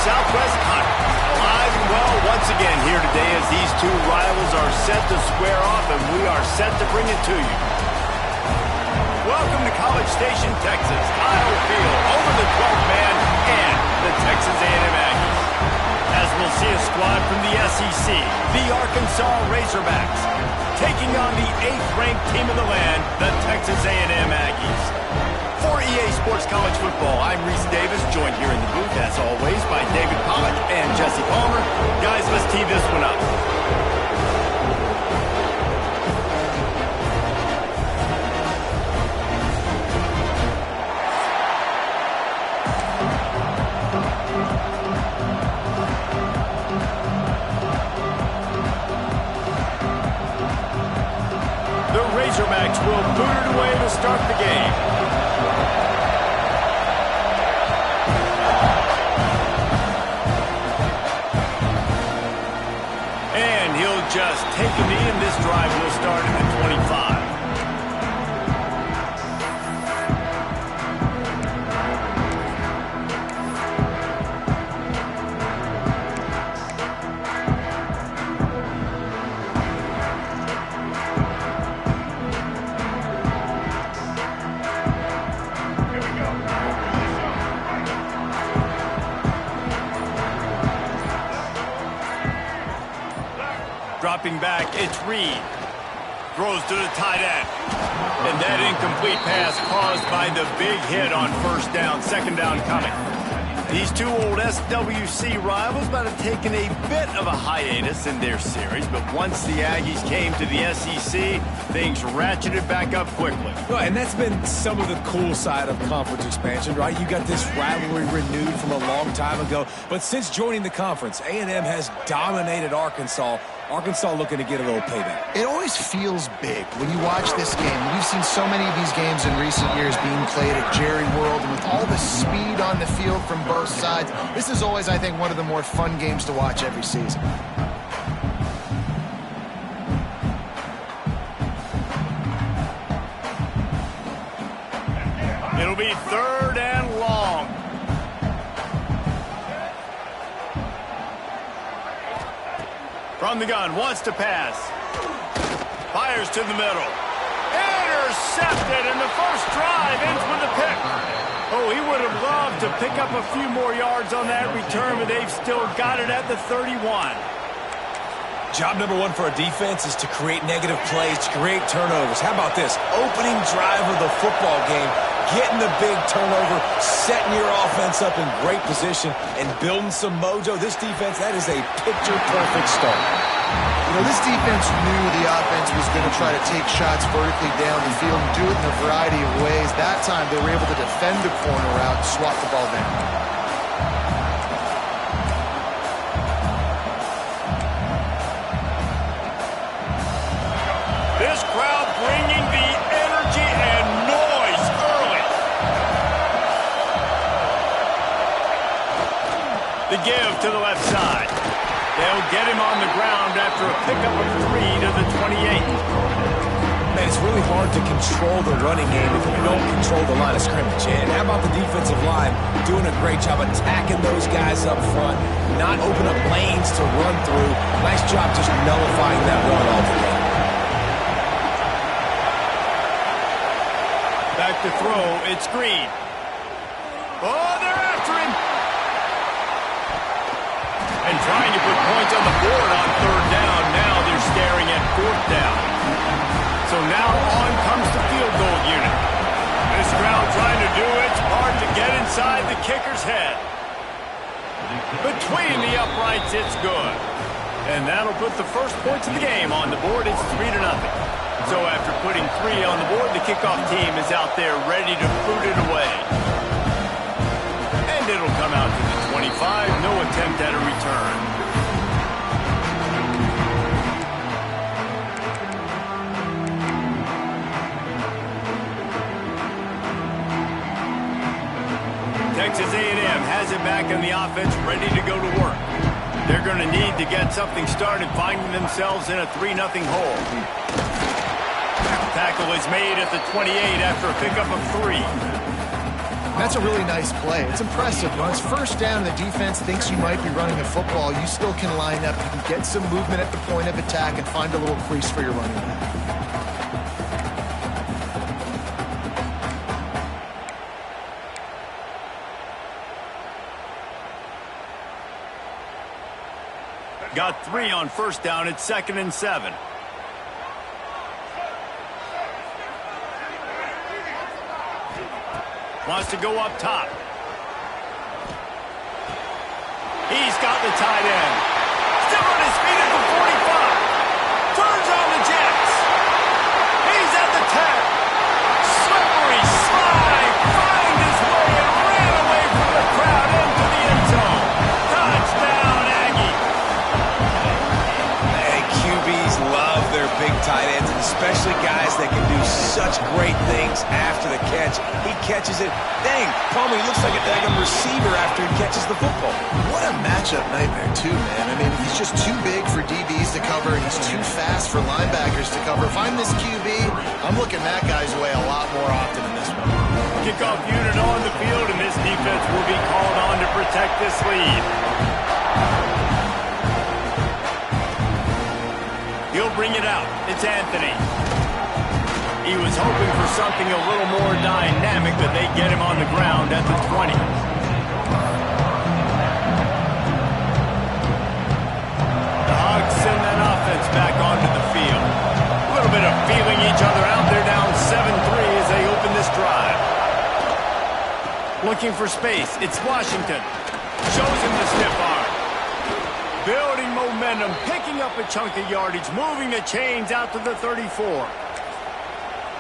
Southwest Conference. Alive and well once again here today as these two rivals are set to square off, and we are set to bring it to you. Welcome to College Station, Texas. Kyle Field over the 12th man and the Texas A&M Aggies. As we'll see a squad from the SEC, the Arkansas Razorbacks, taking on the 8th-ranked team in the land, the Texas A&M Aggies. For EA Sports College Football, I'm Reese Davis, joined here in the booth, as always, by David Pollack and Jesse Palmer. Guys, let's tee this one up. The Razorbacks will boot it away to start the game. And he'll just take a knee, and this drive will start at the 25. Dropping back, it's Reed. Throws to the tight end. And that incomplete pass caused by the big hit on first down, second down coming. These two old SWC rivals might have taken a bit of a hiatus in their series, but once the Aggies came to the SEC, things ratcheted back up quickly. Well, and that's been some of the cool side of conference expansion, right? You got this rivalry renewed from a long time ago, but since joining the conference, A&M has dominated Arkansas. Arkansas looking to get a little payback. It always feels big when you watch this game. We've seen so many of these games in recent years being played at Jerry World, and with all the speed on the field from both sides, this is always, I think, one of the more fun games to watch every season. It'll be third and long. From the gun, wants to pass. Fires to the middle. Intercepted, and the first drive ends with a pick. Oh, he would have loved to pick up a few more yards on that return, but they've still got it at the 31. Job number one for a defense is to create negative plays, to create turnovers. How about this? Opening drive of the football game, getting the big turnover, setting your offense up in great position, and building some mojo. This defense, that is a picture-perfect start. You know, this defense knew the offense was going to try to take shots vertically down the field and do it in a variety of ways. That time, they were able to defend the corner route and swat the ball down. This crowd bringing the energy and noise early. The give to the left side. They'll get him on the ground after a pickup of 3 to the 28. Man, it's really hard to control the running game if you don't control the line of scrimmage. And how about the defensive line doing a great job attacking those guys up front, not open up lanes to run through. Nice job just nullifying that run altogether. Back to throw, it's Green. Oh, they're after him. And trying to put points on the board on third down. Now they're staring at fourth down. So now on comes the field goal unit. This crowd trying to do its part to get inside the kicker's head. Between the uprights, it's good. And that'll put the first points of the game on the board. It's 3-0. So after putting 3 on the board, the kickoff team is out there ready to boot it away. And it'll come out to the 25. No attempt at a return. Texas A&M has it back on the offense, ready to go to work. They're going to need to get something started, finding themselves in a 3-0 hole. Tackle is made at the 28 after a pickup of 3. That's a really nice play. It's impressive. When it's first down and the defense thinks you might be running the football, you still can line up. You can get some movement at the point of attack and find a little crease for your running back. Got 3 on first down. It's 2nd and 7. Wants to go up top. He's got the tight end. Still on his feet at the 45. Turns on the Jets. He's at the 10. Slippery slide. Find his way and ran away from the crowd into the end zone. Touchdown, Aggie. And QBs love their big tight ends, and especially guys that can do such great things after the catch. He catches it. Dang, Palmer, he looks like a daggum receiver after he catches the football. What a matchup nightmare, too, man. I mean, he's just too big for DBs to cover, and he's too fast for linebackers to cover. If I'm this QB, I'm looking that guy's way a lot more often in this one. Kickoff unit on the field, and this defense will be called on to protect this lead. He'll bring it out. It's Anthony. He was hoping for something a little more dynamic, but they get him on the ground at the 20. The Hogs send that offense back onto the field. A little bit of feeling each other out. They're down 7-3 as they open this drive. Looking for space. It's Washington. Shows him the stiff arm. Building momentum, picking up a chunk of yardage, moving the chains out to the 34.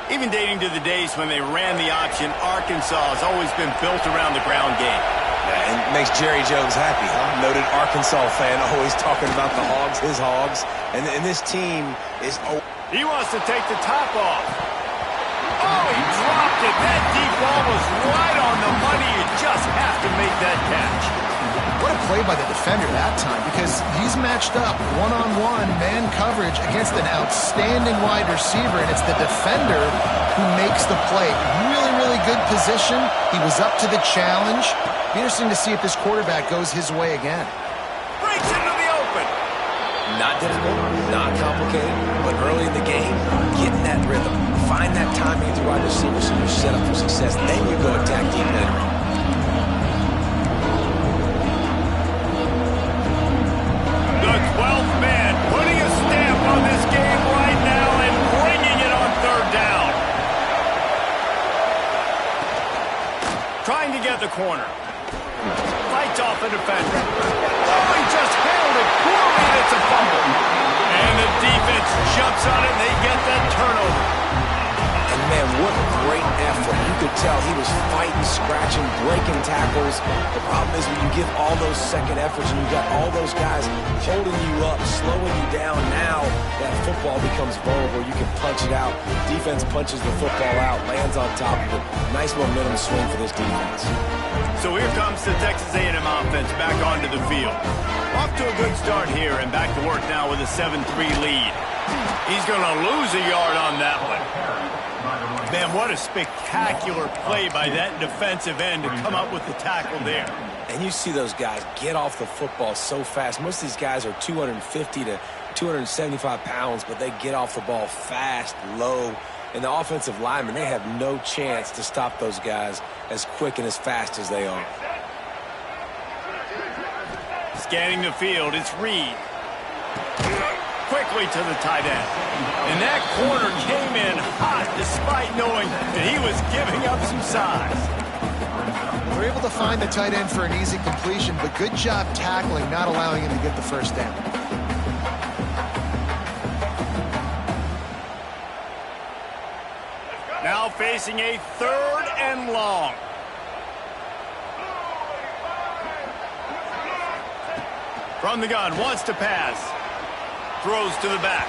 Even dating to the days when they ran the option, Arkansas has always been built around the ground game. Yeah, and it makes Jerry Jones happy, huh? Noted Arkansas fan, always talking about the Hogs, his Hogs. And this team is... He wants to take the top off. Oh, he dropped it. That deep ball was right on the money. You just have to make that catch. What a play by the defender that time, because he's matched up one-on-one man coverage against an outstanding wide receiver, and it's the defender who makes the play. Really, really good position. He was up to the challenge. Be interesting to see if this quarterback goes his way again. Breaks into the open. Not difficult, not complicated, but early in the game, getting that rhythm. Find that timing at the wide receiver so you're set up for success. Then you go attack deep in it. Trying to get the corner. Fights off a defender. Oh, he just handled it poorly, and it's a fumble. And the defense jumps on it, and they get that turnover. And, man, what a great effort. You could tell he was fighting, scratching, breaking tackles. The problem is when you give all those second efforts and you've got all those guys holding you up, slowing you down, now that football becomes vulnerable. You can punch it out. Defense punches the football out, lands on top of it. Nice momentum swing for this defense. So here comes the Texas A&M offense back onto the field. Off to a good start here and back to work now with a 7-3 lead. He's going to lose a yard on that one. Man, what a spectacular play by that defensive end to come up with the tackle there. And you see those guys get off the football so fast. Most of these guys are 250 to 275 pounds, but they get off the ball fast, low. And the offensive linemen, they have no chance to stop those guys as quick and as fast as they are. Scanning the field, it's Reed. Quickly to the tight end. And that corner came in hot despite knowing that he was giving up some size. We're able to find the tight end for an easy completion, but good job tackling, not allowing him to get the first down. Now facing a 3rd and long. From the gun, wants to pass. Throws to the back.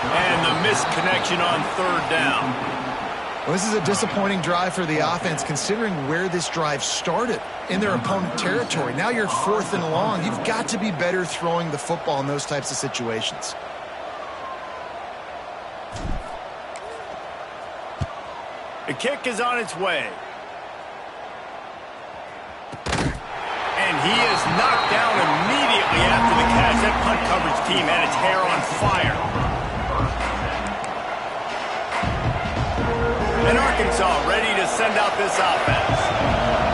And the missed connection on 3rd down. Well, this is a disappointing drive for the offense, considering where this drive started in their opponent territory. Now you're 4th and long. You've got to be better throwing the football in those types of situations. The kick is on its way. he is knocked down immediately after the catch. That punt coverage team had its hair on fire. And Arkansas ready to send out this offense.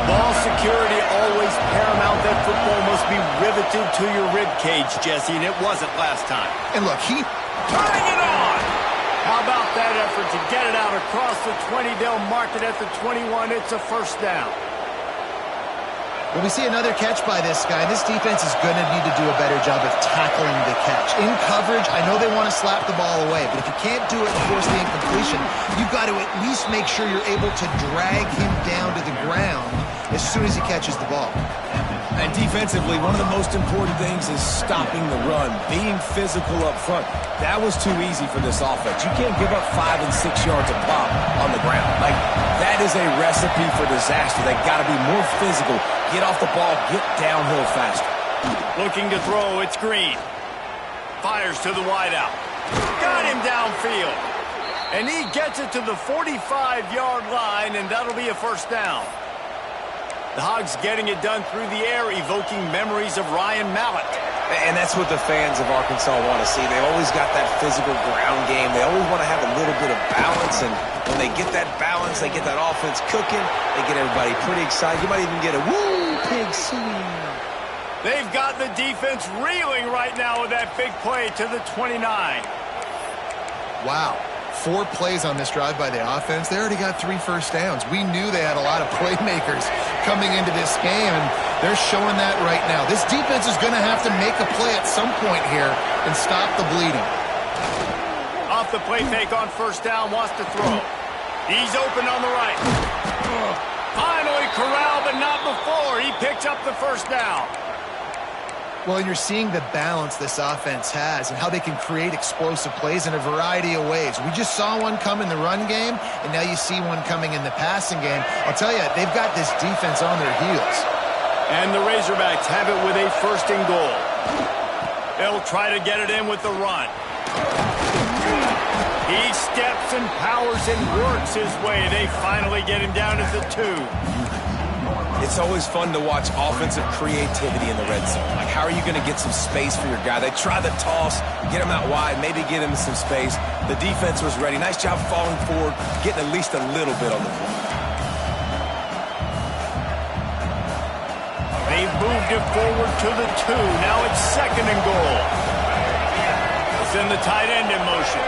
Ball security always paramount. That football must be riveted to your rib cage, Jesse, and it wasn't last time. And look, he turning it on. How about that effort to get it out across the 20? They'll mark it at the 21. It's a first down. Well, we see another catch by this guy. This defense is going to need to do a better job of tackling the catch. In coverage, I know they want to slap the ball away, but if you can't do it and force the incompletion, you've got to at least make sure you're able to drag him down to the ground as soon as he catches the ball. And defensively, one of the most important things is stopping the run, being physical up front. That was too easy for this offense. You can't give up 5 and 6 yards a pop on the ground. Like, that is a recipe for disaster. They got to be more physical, get off the ball, get downhill faster. Looking to throw, it's Green. Fires to the wideout. Got him downfield. And he gets it to the 45-yard line, and that'll be a first down. The Hogs getting it done through the air, evoking memories of Ryan Mallett. And that's what the fans of Arkansas want to see. They've always got that physical ground game. They always want to have a little bit of balance, and when they get that balance, they get that offense cooking, they get everybody pretty excited. You might even get a woo, pig swing. They've got the defense reeling right now with that big play to the 29. Wow. 4 plays on this drive by the offense. They already got 3 first downs. We knew they had a lot of playmakers coming into this game, and they're showing that right now. This defense is going to have to make a play at some point here and stop the bleeding. Off the play fake on first down, wants to throw. He's open on the right. Finally corralled, but not before. He picks up the first down. Well, and you're seeing the balance this offense has and how they can create explosive plays in a variety of ways. We just saw one come in the run game, and now you see one coming in the passing game. I'll tell you, they've got this defense on their heels. And the Razorbacks have it with a first and goal. They'll try to get it in with the run. He steps and powers and works his way. They finally get him down at the 2. It's always fun to watch offensive creativity in the red zone. Like, how are you going to get some space for your guy? They try the toss, get him out wide, maybe get him some space. The defense was ready. Nice job falling forward, getting at least a little bit on the field. They've moved it forward to the 2. Now it's second and goal. Send the tight end in motion.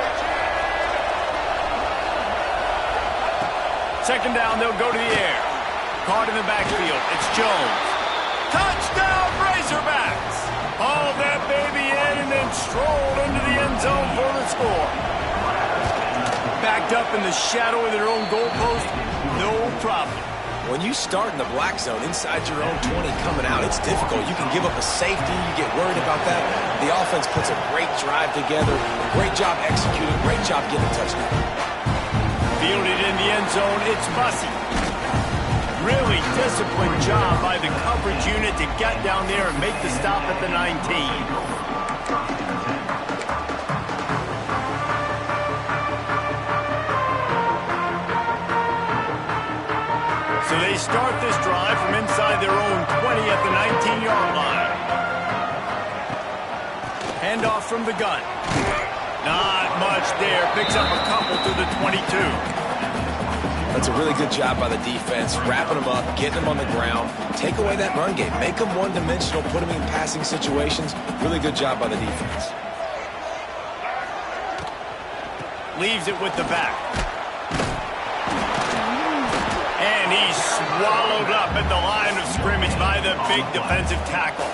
Second down, they'll go to the air. Caught in the backfield. It's Jones. Touchdown, Razorbacks! Hauled that baby in and then strolled into the end zone for the score. Backed up in the shadow of their own goalpost, no problem. When you start in the black zone inside your own 20 coming out, it's difficult. You can give up a safety. You get worried about that. The offense puts a great drive together. Great job executing. Great job getting a touchdown. Fielded in the end zone, it's Bussey. Really disciplined job by the coverage unit to get down there and make the stop at the 19. So they start this drive from inside their own 20 at the 19-yard line. Handoff from the gun. Not much there. Picks up a couple to the 22. That's a really good job by the defense, wrapping them up, getting them on the ground, take away that run game, make them one-dimensional, put them in passing situations. Really good job by the defense. Leaves it with the back. And he's swallowed up at the line of scrimmage by the big defensive tackle.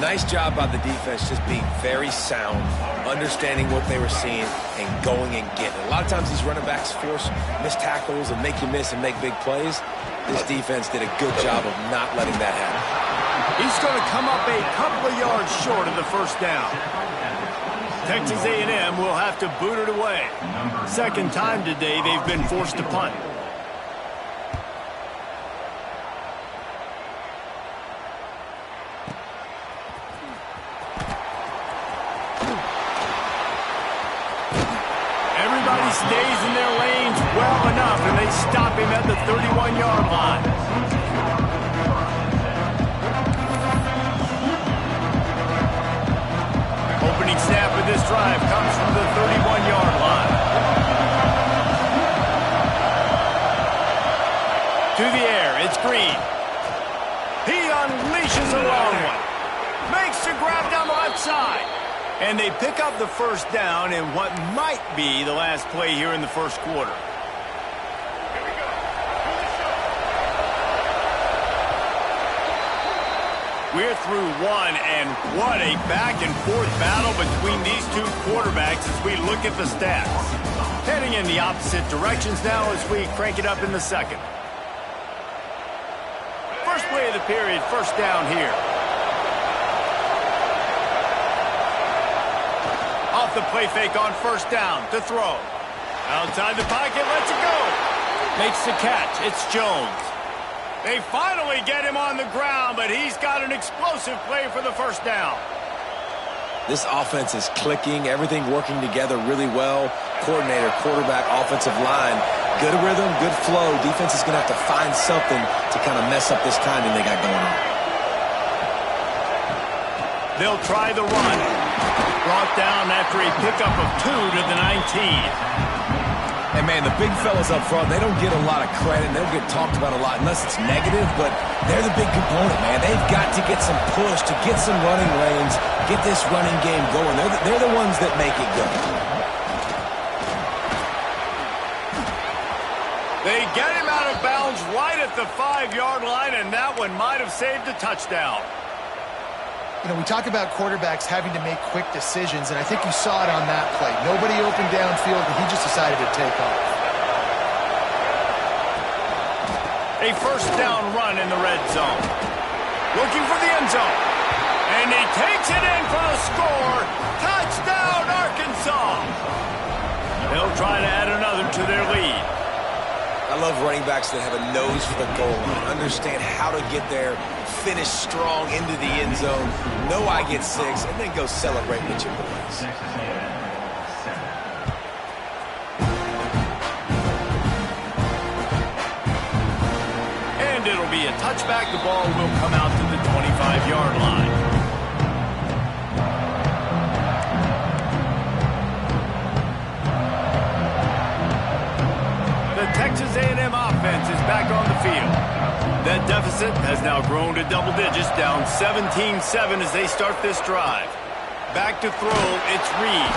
Nice job by the defense, just being very sound, understanding what they were seeing, and going and getting it. A lot of times these running backs force missed tackles and make you miss and make big plays. This defense did a good job of not letting that happen. He's going to come up a couple of yards short of the first down. Texas A&M will have to boot it away. Second time today they've been forced to punt. Stays in their lanes well enough, and they stop him at the 31-yard line. drive comes from the 31-yard line. To the air, it's Green. He unleashes a long one. Makes the grab down the left side. And they pick up the first down in what might be the last play here in the first quarter. We're through one, and what a back-and-forth battle between these two quarterbacks as we look at the stats. Heading in the opposite directions now as we crank it up in the second. First play of the period, first down here. Off the play fake on first down to throw. Outside the pocket, lets it go. Makes the catch. It's Jones. They finally get him on the ground, but he's got an explosive play for the first down. This offense is clicking, everything working together really well. Coordinator, quarterback, offensive line, good rhythm, good flow. Defense is going to have to find something to kind of mess up this timing they got going on. They'll try the run. Brought down after a pickup of 2 to the 19. And, man, the big fellas up front, they don't get a lot of credit. They don't get talked about a lot unless it's negative, but they're the big component, man. They've got to get some push, to get some running lanes, get this running game going. They're the ones that make it go. They get him out of bounds right at the 5-yard line, and that one might have saved a touchdown. You know, we talk about quarterbacks having to make quick decisions, and I think you saw it on that play. Nobody opened downfield, and he just decided to take off. A first down run in the red zone. Looking for the end zone. And he takes it in for the score. Touchdown, Arkansas. They'll try to add another to their lead. I love running backs that have a nose for the goal line, understand how to get there, finish strong into the end zone, know I get 6, and then go celebrate with your boys. And it'll be a touchback. The ball will come out to the 25-yard line. The Texas A&M offense is back on the field. That deficit has now grown to double digits, down 17-7 as they start this drive. Back to throw, it's Reed.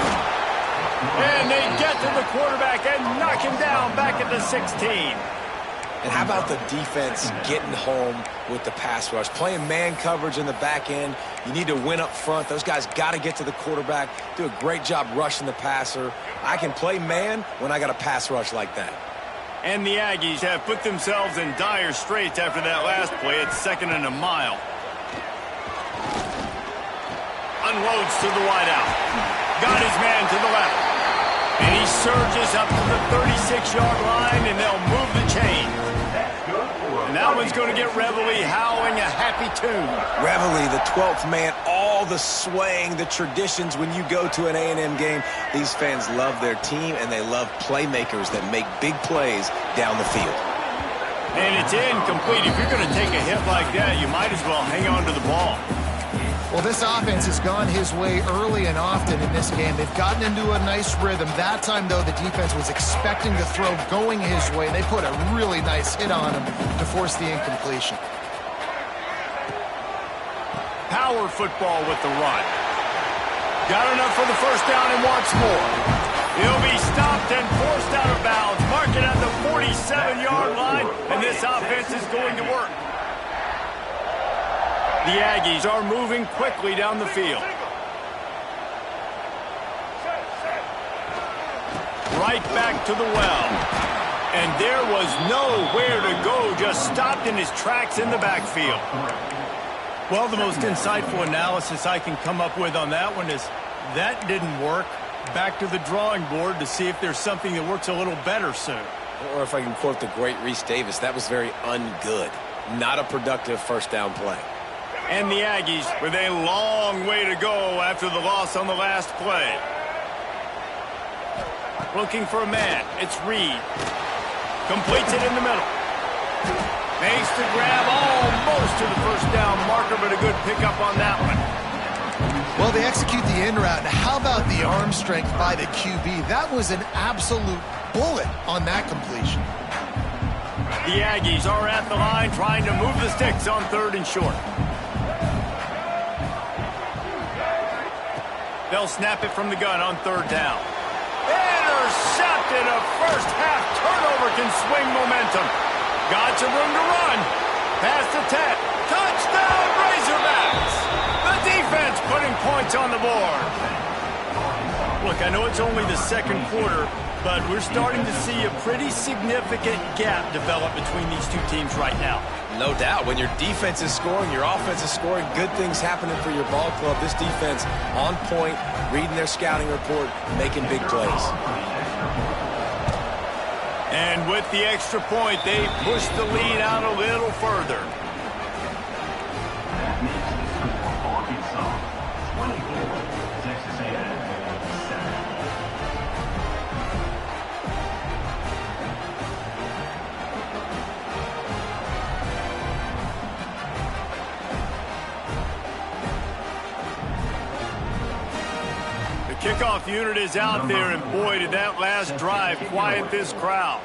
And they get to the quarterback and knock him down back at the 16. And how about the defense getting home with the pass rush? Playing man coverage in the back end. You need to win up front. Those guys got to get to the quarterback, do a great job rushing the passer. I can play man when I got a pass rush like that. And the Aggies have put themselves in dire straits after that last play. It's 2nd and a mile. Unloads to the wideout. Got his man to the left. And he surges up to the 36-yard line, and they'll move the chain. And that one's going to get Reveille howling a happy tune. Reveille, the 12th man, all the swaying, the traditions when you go to an A&M game. These fans love their team, and they love playmakers that make big plays down the field. And it's incomplete. If you're going to take a hit like that, you might as well hang on to the ball. Well, this offense has gone his way early and often in this game. They've gotten into a nice rhythm. That time, though, the defense was expecting the throw going his way. They put a really nice hit on him to force the incompletion. Power football with the run. Got enough for the first down and wants more. He'll be stopped and forced out of bounds. Mark it at the 47-yard line, and this offense is going to work. The Aggies are moving quickly down the field. Right back to the well. And there was nowhere to go, just stopped in his tracks in the backfield. Well, the most insightful analysis I can come up with on that one is that didn't work. Back to the drawing board to see if there's something that works a little better soon. Or if I can quote the great Reese Davis, that was very ungood. Not a productive first down play. And the Aggies with a long way to go after the loss on the last play. Looking for a man. It's Reed. Completes it in the middle. Makes the grab almost to the first down marker, but a good pickup on that one. Well, they execute the in route. Now, how about the arm strength by the QB? That was an absolute bullet on that completion. The Aggies are at the line trying to move the sticks on 3rd and short. They'll snap it from the gun on 3rd down. Intercepted. A first-half turnover can swing momentum. Got some room to run. Past the 10. Touchdown, Razorbacks! The defense putting points on the board. Look, I know it's only the 2nd quarter, but we're starting to see a pretty significant gap develop between these two teams right now. No doubt. When your defense is scoring, your offense is scoring, good things happening for your ball club. This defense on point, reading their scouting report, making big plays. And with the extra point, they push the lead out a little further. Kickoff unit is out there, and boy, did that last drive quiet this crowd.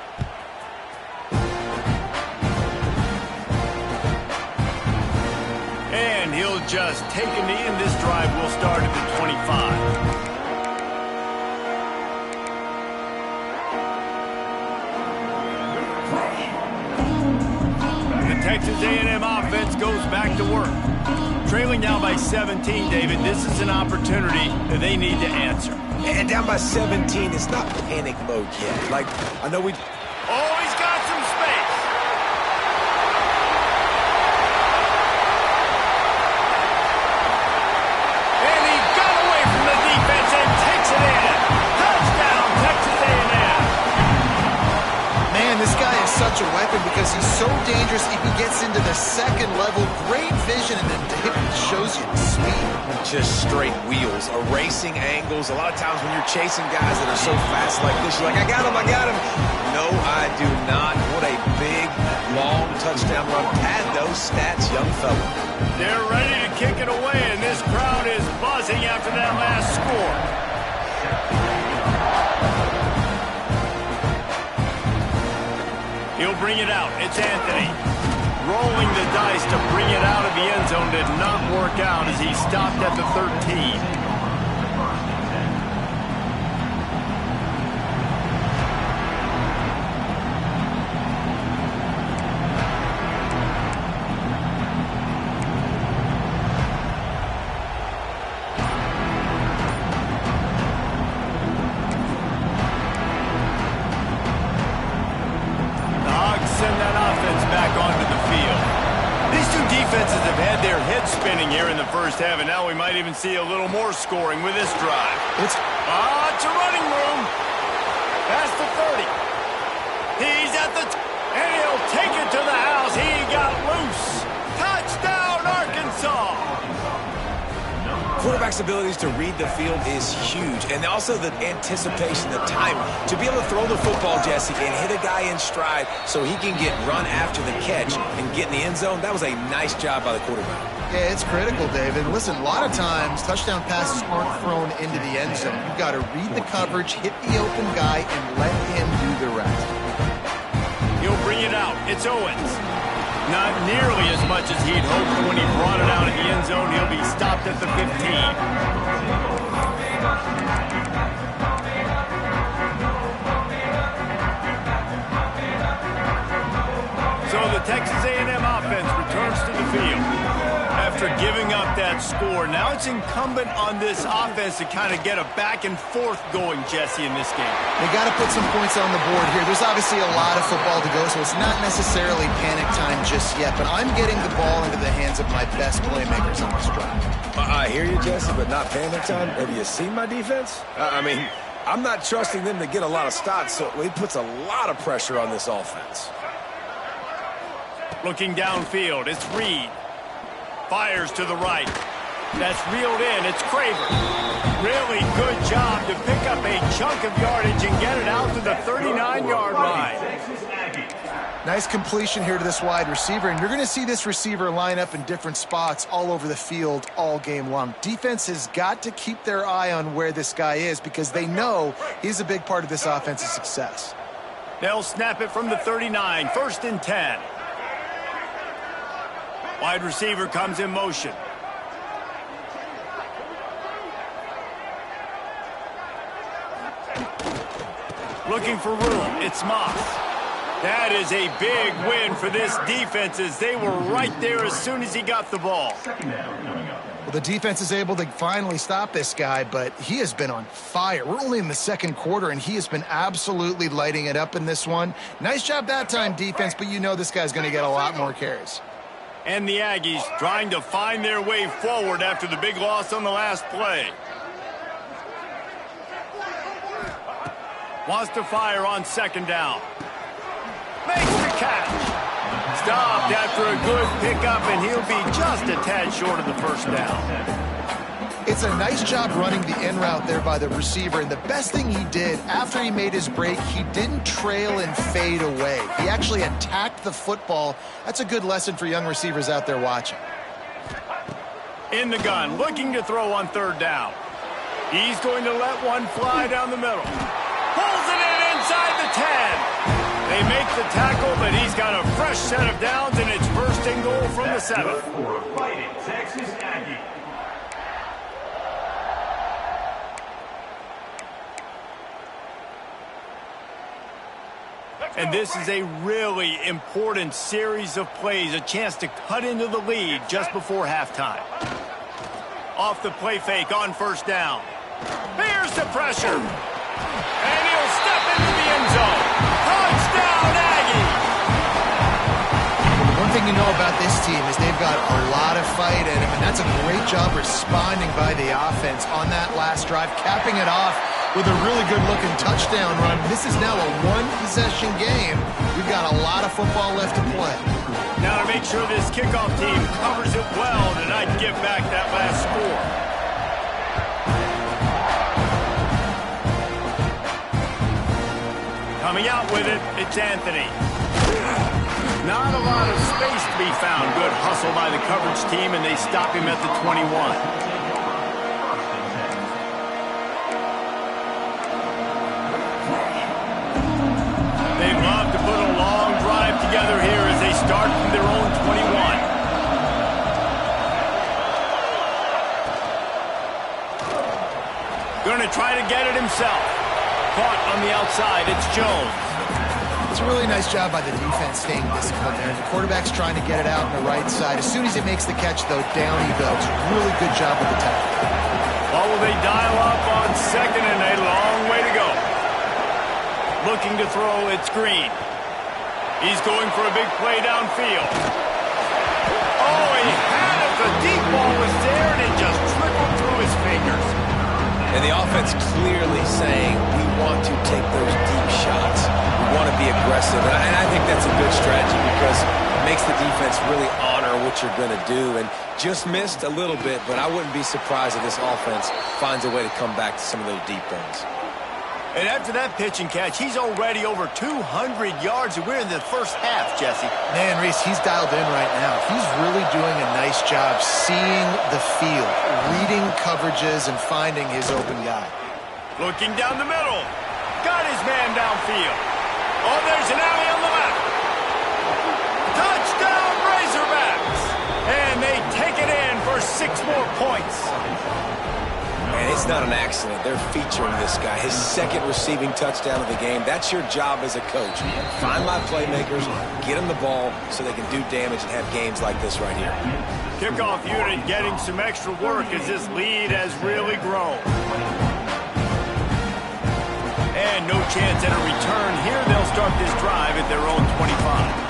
And he'll just take a knee, and this drive will start at the 25. The Texas A&M offense goes back to work. Trailing now by 17, David. This is an opportunity that they need to answer. And down by 17, it's not panic mode yet. Like, I know we... Oh, he's got some space. And he got away from the defense and takes it in. Touchdown, Texas A&M. Man, this guy is such a weapon because he's so dangerous. If he gets into the 2nd level, great vision, and then it shows you the speed. Just straight wheels, erasing angles. A lot of times when you're chasing guys that are so fast like this, you're like, I got him, I got him. No, I do not. What a big, long touchdown run. Pad those stats, young fella. They're ready to kick it away, and this crowd is buzzing after that last score. He'll bring it out. It's Anthony. Rolling the dice to bring it out of the end zone did not work out as he stopped at the 13. Send that offense back onto the field. These two defenses have had their heads spinning here in the first half, and now we might even see a little more scoring with this drive. It's a running room. Past the 30. He's at the and he'll take it to the house. He got loose. Touchdown, Arkansas. Quarterback's abilities to read the field is huge, and also the anticipation, the time to be able to throw the football, Jesse, and hit a guy in stride so he can get run after the catch and get in the end zone. That was a nice job by the quarterback. Yeah, it's critical, David. Listen, a lot of times touchdown passes aren't thrown into the end zone. You've got to read the coverage, hit the open guy, and let him do the rest. He'll bring it out. It's Owens. Not nearly as much as he'd hoped when he brought it out in the end zone. He'll be stopped at the 15. So the Texas A&M offense returns to the field. After giving up that score, now it's incumbent on this offense to kind of get a back and forth going, Jesse, in this game. They got to put some points on the board here. There's obviously a lot of football to go, so it's not necessarily panic time just yet, but I'm getting the ball into the hands of my best playmakers on this drive. I hear you, Jesse, but not panic time. Have you seen my defense? I mean, I'm not trusting them to get a lot of stops, so it puts a lot of pressure on this offense. Looking downfield, it's Reed. Fires to the right. That's reeled in. It's Craver. Really good job to pick up a chunk of yardage and get it out to the 39-yard line. Nice completion here to this wide receiver, and you're going to see this receiver line up in different spots all over the field all game long. Defense has got to keep their eye on where this guy is because they know he's a big part of this offense's success. They'll snap it from the 39, 1st and 10. Wide receiver comes in motion. Looking for room, it's Moss. That is a big win for this defense as they were right there as soon as he got the ball. Well, the defense is able to finally stop this guy, but he has been on fire. We're only in the second quarter, and he has been absolutely lighting it up in this one. Nice job that time, defense, but you know this guy's going to get a lot more carries. And the Aggies trying to find their way forward after the big loss on the last play. Wants to fire on 2nd down. Makes the catch. Stopped after a good pickup, and he'll be just a tad short of the 1st down. It's a nice job running the in route there by the receiver, and the best thing he did after he made his break, he didn't trail and fade away. He actually attacked the football. That's a good lesson for young receivers out there watching. In the gun, looking to throw on 3rd down. He's going to let one fly down the middle. Pulls it in inside the 10. They make the tackle, but he's got a fresh set of downs, and it's 1st and goal from the 7. For a Fighting Texas Aggie. And this is a really important series of plays, a chance to cut into the lead just before halftime. Off the play fake on 1st down. Here's the pressure. And he'll step into the end zone. Touchdown, Aggie! One thing you know about this team is they've got a lot of fight in them, and that's a great job responding by the offense on that last drive, capping it off with a really good-looking touchdown run. This is now a one-possession game. We've got a lot of football left to play. Now to make sure this kickoff team covers it well tonight, give back that last score. Coming out with it, it's Anthony. Not a lot of space to be found. Good hustle by the coverage team, and they stop him at the 21. They'd love to put a long drive together here as they start from their own 21. Going to try to get it himself. Caught on the outside, it's Jones. It's a really nice job by the defense staying disciplined there. The quarterback's trying to get it out on the right side. As soon as he makes the catch, though, down he goes. Really good job with the tackle. Well, will they dial up on 2nd and a long way to go? Looking to throw, it's Green. He's going for a big play downfield. Oh, he had it. The deep ball was there, and it just trickled through his fingers. And the offense clearly saying, we want to take those deep shots. We want to be aggressive. And I think that's a good strategy because it makes the defense really honor what you're going to do. And just missed a little bit, but I wouldn't be surprised if this offense finds a way to come back to some of those deep ones. And after that pitch and catch, he's already over 200 yards, and we're in the 1st half, Jesse. Man, Reese, he's dialed in right now. He's really doing a nice job seeing the field, reading coverages, and finding his open guy. Looking down the middle. Got his man downfield. Oh, there's an alley on the left. Touchdown, Razorbacks! And they take it in for 6 more points. And it's not an accident. They're featuring this guy. His 2nd receiving touchdown of the game. That's your job as a coach. Find my playmakers, get them the ball so they can do damage and have games like this right here. Kickoff unit getting some extra work as this lead has really grown. And no chance at a return here. They'll start this drive at their own 25.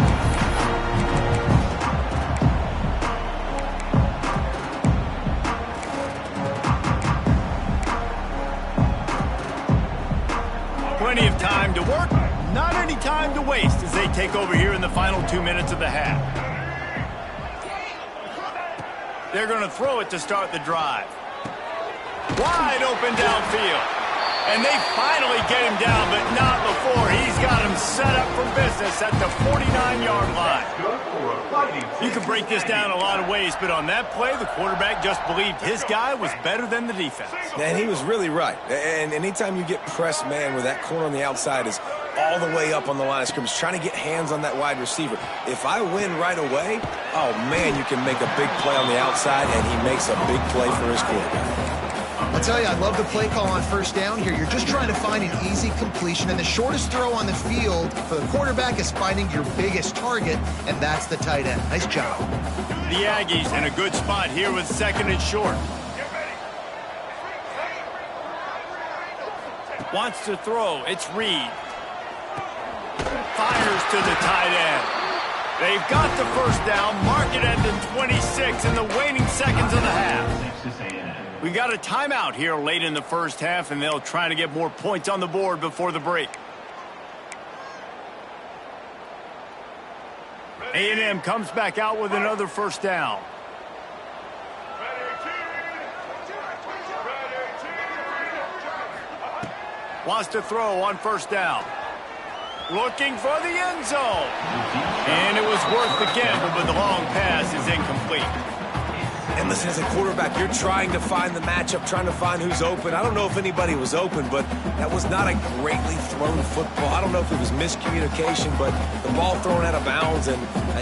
Plenty of time to work, not any time to waste as they take over here in the final 2 minutes of the half. They're going to throw it to start the drive. Wide open downfield. And they finally get him down, but not before. He's got him set up for business at the 49 10-yard line. You can break this down a lot of ways, but on that play, the quarterback just believed his guy was better than the defense. And he was really right. And anytime you get press man where that corner on the outside is all the way up on the line of scrimmage, trying to get hands on that wide receiver. If I win right away, oh, man, you can make a big play on the outside, and he makes a big play for his quarterback. I'll tell you, I love the play call on first down here. You're just trying to find an easy completion, and the shortest throw on the field for the quarterback is finding your biggest target, and that's the tight end. Nice job. The Aggies in a good spot here with 2nd and short. Wants to throw. It's Reed. Fires to the tight end. They've got the first down. Mark it at the 26 in the waning seconds of the half. We got a timeout here late in the first half, and they'll try to get more points on the board before the break. A&M comes back out with another first down. Wants to throw on first down. Looking for the end zone. And it was worth the gamble, but the long pass is incomplete. And listen, as a quarterback, you're trying to find the matchup, trying to find who's open. I don't know if anybody was open, but that was not a greatly thrown football. I don't know if it was miscommunication, but the ball thrown out of bounds and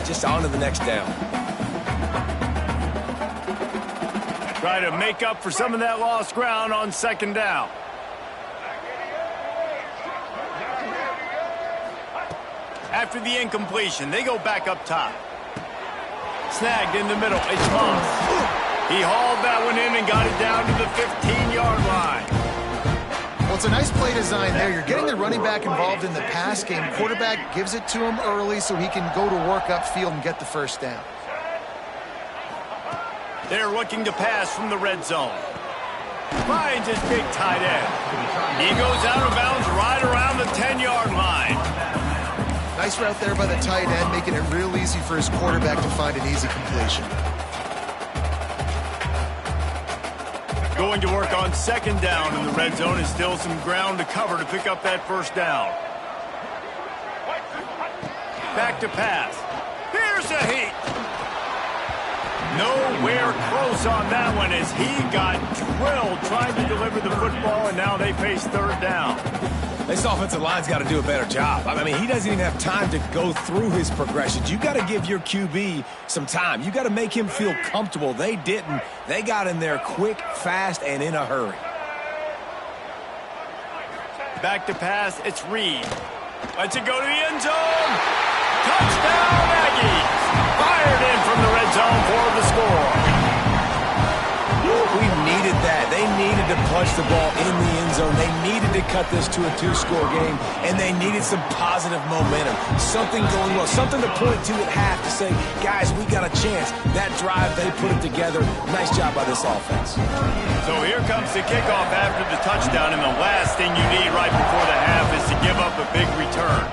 just on to the next down. Try to make up for some of that lost ground on 2nd down. After the incompletion, they go back up top. Snagged in the middle. It's Moss. He hauled that one in and got it down to the 15-yard line. Well, it's a nice play design there. You're getting the running back involved in the pass game. Quarterback gives it to him early so he can go to work upfield and get the first down. They're looking to pass from the red zone. Finds his big tight end. He goes out of bounds right around the 10-yard line. Nice route there by the tight end, making it real easy for his quarterback to find an easy completion. Going to work on 2nd down in the red zone is still some ground to cover to pick up that first down. Back to pass. Here's a heat. Nowhere close on that one as he got drilled trying to deliver the football, and now they face 3rd down. This offensive line's got to do a better job. I mean, he doesn't even have time to go through his progressions. You got to give your QB some time. You got to make him feel comfortable. They didn't. They got in there quick, fast, and in a hurry. Back to pass. It's Reed. Lets it go to the end zone. Touchdown, Aggies. Fired in from the red zone for the score. We needed that. They needed to punch the ball in the end zone. They needed to cut this to a 2-score game, and they needed some positive momentum. Something going well, something to point to at half to say, guys, we got a chance. That drive, they put it together. Nice job by this offense. So here comes the kickoff after the touchdown, and the last thing you need right before the half is to give up a big return.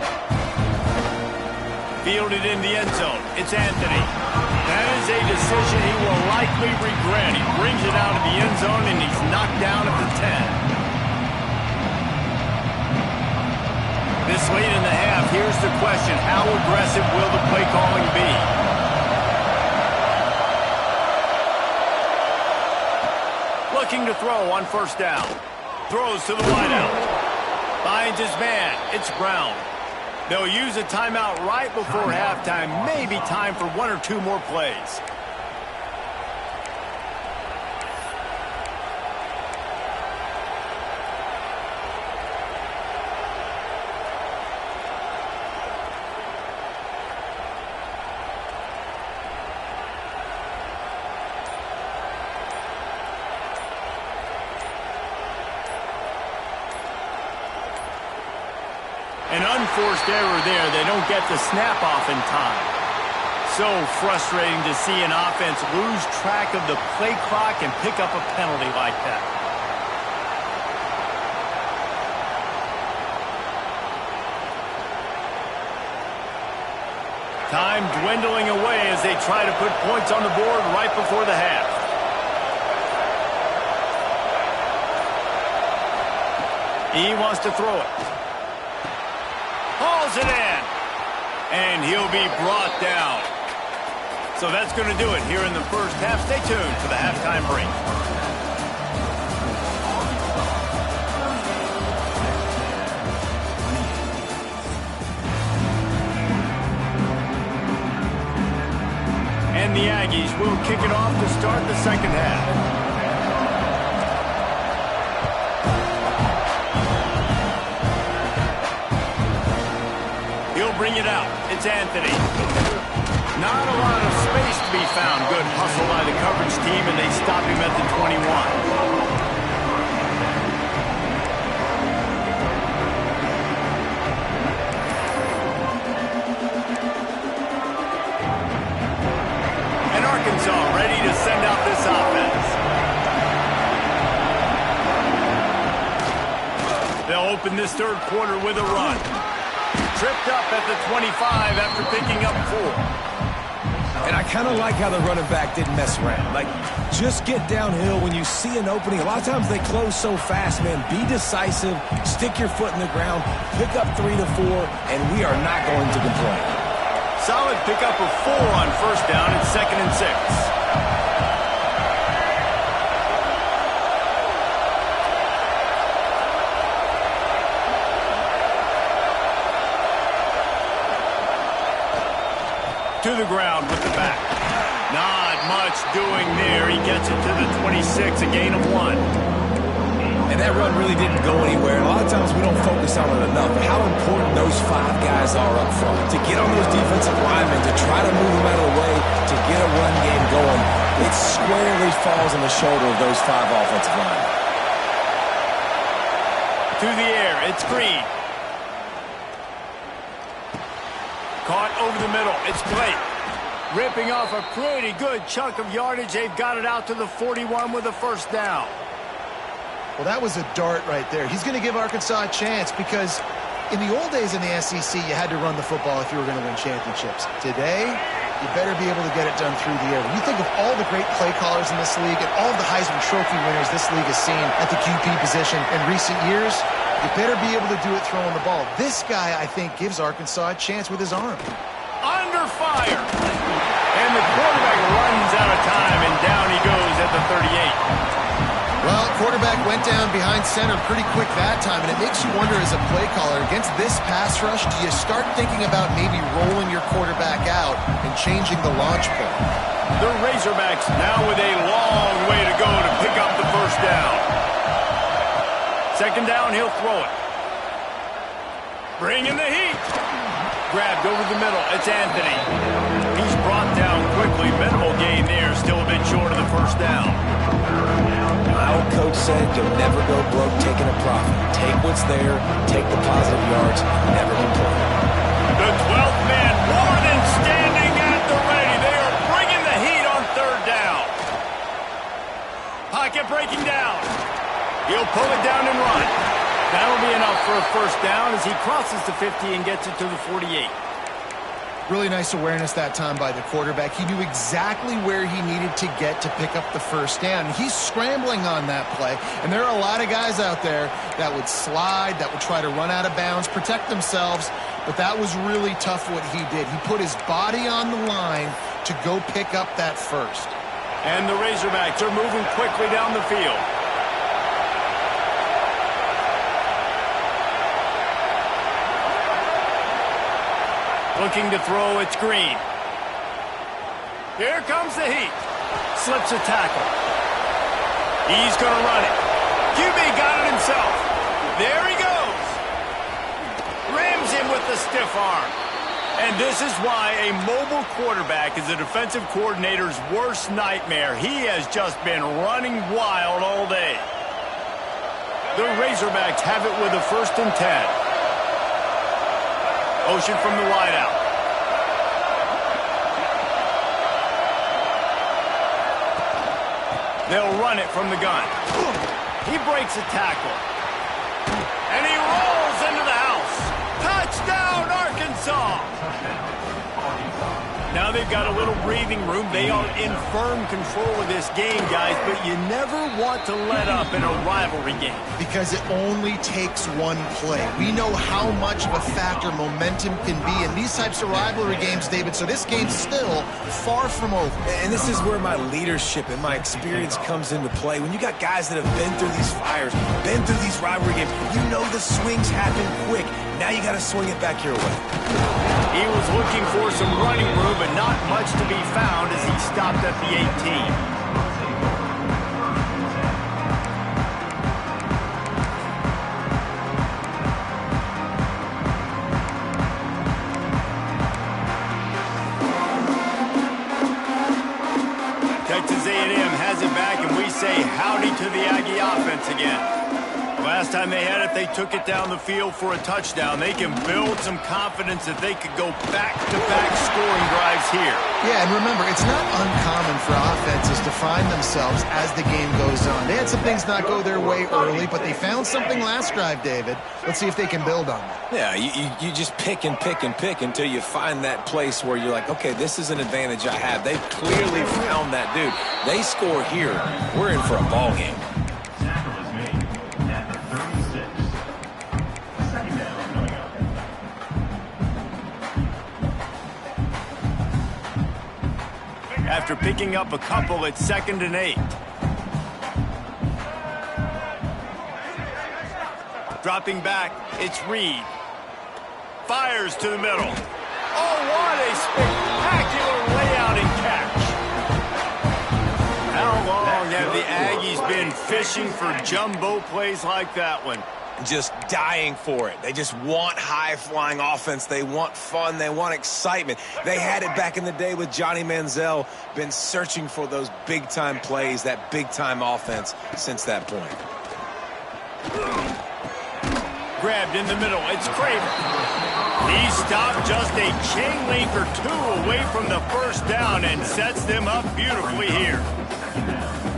Fielded in the end zone. It's Anthony. That is a decision he will likely regret. He brings it out of the end zone, and he's knocked down at the 10. This late in the half, here's the question. How aggressive will the play calling be? Looking to throw on first down. Throws to the wideout. Finds his man. It's Brown. They'll use a timeout right before halftime. Maybe time for 1 or 2 more plays. An unforced error there. They don't get the snap off in time. So frustrating to see an offense lose track of the play clock and pick up a penalty like that. Time dwindling away as they try to put points on the board right before the half. He wants to throw it. Hauls it in. And he'll be brought down. So that's going to do it here in the first half. Stay tuned for the halftime break. And the Aggies will kick it off to start the second half. Bring it out. It's Anthony. Not a lot of space to be found. Good hustle by the coverage team, and they stop him at the 21. And Arkansas ready to send out this offense. They'll open this third quarter with a run. Tripped up at the 25 after picking up 4. And I kind of like how the running back didn't mess around. Like, just get downhill when you see an opening. A lot of times they close so fast, man. Be decisive, stick your foot in the ground, pick up 3 to 4, and we are not going to complain. Solid pickup of 4 on first down and 2nd and 6. To the ground with the back. Not much doing there. He gets it to the 26, a gain of 1. And that run really didn't go anywhere. A lot of times we don't focus on it enough. How important those 5 guys are up front. To get on those defensive linemen, to try to move them out of the way, to get a run game going, it squarely falls on the shoulder of those 5 offensive linemen. To the air, it's Green. Caught over the middle. It's Blake. Ripping off a pretty good chunk of yardage. They've got it out to the 41 with a first down. Well, that was a dart right there. He's going to give Arkansas a chance because in the old days in the SEC, you had to run the football if you were going to win championships. Today, you better be able to get it done through the air. When you think of all the great play callers in this league and all the Heisman Trophy winners this league has seen at the QB position in recent years, you better be able to do it throwing the ball. This guy, I think, gives Arkansas a chance with his arm. Under fire. And the quarterback runs out of time, and down he goes at the 38. Well, quarterback went down behind center pretty quick that time, and it makes you wonder as a play caller, against this pass rush, do you start thinking about maybe rolling your quarterback out and changing the launch play? The Razorbacks now with a long way to go to pick up the first down. Second down, he'll throw it. Bring in the heat. Grabbed over the middle. It's Anthony. He's brought down quickly. Minimal gain there. Still a bit short of the first down. My old coach said you'll never go broke taking a profit. Take what's there. Take the positive yards. Never complain. The 12th man more than standing at the ready. They are bringing the heat on third down. Pocket breaking down. He'll pull it down and run. That'll be enough for a first down as he crosses the 50 and gets it to the 48. Really nice awareness that time by the quarterback. He knew exactly where he needed to get to pick up the first down. He's scrambling on that play, and there are a lot of guys out there that would slide, that would try to run out of bounds, protect themselves, but that was really tough what he did. He put his body on the line to go pick up that first. And the Razorbacks are moving quickly down the field. Looking to throw, it's Green. Here comes the heat. Slips a tackle. He's going to run it. QB got it himself. There he goes. Rams him with the stiff arm. And this is why a mobile quarterback is a defensive coordinator's worst nightmare. He has just been running wild all day. The Razorbacks have it with a 1st and 10. Ocean from the wideout. They'll run it from the gun. He breaks a tackle. And he rolls into the house. Touchdown, Arkansas! Now Now they've got a little breathing room. They are in firm control of this game, guys, but you never want to let up in a rivalry game. Because it only takes one play. We know how much of a factor momentum can be in these types of rivalry games, David, so this game's still far from over. And this is where my leadership and my experience comes into play. When you got guys that have been through these fires, been through these rivalry games, you know the swings happen quick. Now you got to swing it back your way. He was looking for some running room, but not much to be found as he stopped at the 18. Texas A&M has it back, and we say howdy to the Aggie offense again. Last time they had it, they took it down the field for a touchdown. They can build some confidence that they could go back-to-back scoring drives here. Yeah, and remember, it's not uncommon for offenses to find themselves as the game goes on. They had some things not go their way early, but they found something last drive, David. Let's see if they can build on that. Yeah, you just pick and pick and pick until you find that place where you're like, okay, this is an advantage I have. They've clearly found that dude. They score here, we're in for a ball game. After picking up a couple, it's 2nd and 8. Dropping back, it's Reed. Fires to the middle. Oh, what a spectacular layout and catch. How long have the Aggies been fishing for jumbo plays like that one? Just dying for it. They just want high-flying offense. They want fun. They want excitement. They had it back in the day with Johnny Manziel. Been searching for those big-time plays, that big-time offense since that point. Grabbed in the middle. It's Craver. He stopped just a chain link or two away from the first down and sets them up beautifully here.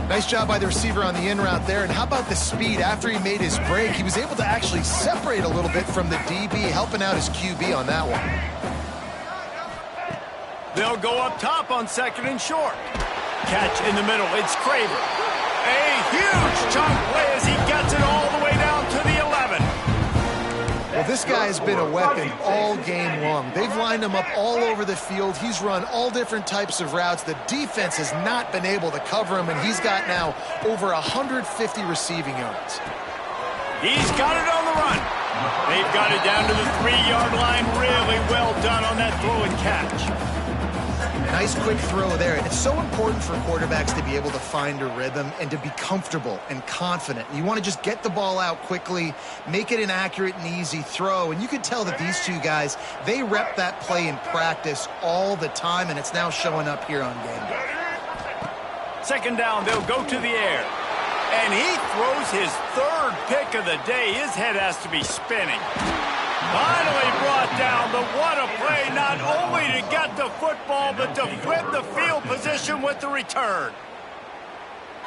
Nice job by the receiver on the in route there. And how about the speed? After he made his break, he was able to actually separate a little bit from the DB, helping out his QB on that one. They'll go up top on 2nd and short. Catch in the middle. It's Craver. A huge chunk play as he gets it all the way down to the 11. Well, this guy has been a weapon all game long. They've lined him up all over the field. He's run all different types of routes. The defense has not been able to cover him, and he's got now over 150 receiving yards. He's got it on the run. They've got it down to the 3-yard line. Really well done on that throw and catch. Nice quick throw there. It's so important for quarterbacks to be able to find a rhythm and to be comfortable and confident. You want to just get the ball out quickly, make it an accurate and easy throw. And you can tell that these two guys, they rep that play in practice all the time, and it's now showing up here on game day. 2nd down, they'll go to the air. And he throws his 3rd pick of the day. His head has to be spinning. Finally brought down, but what a play, not only to get the football, but to flip the field position with the return.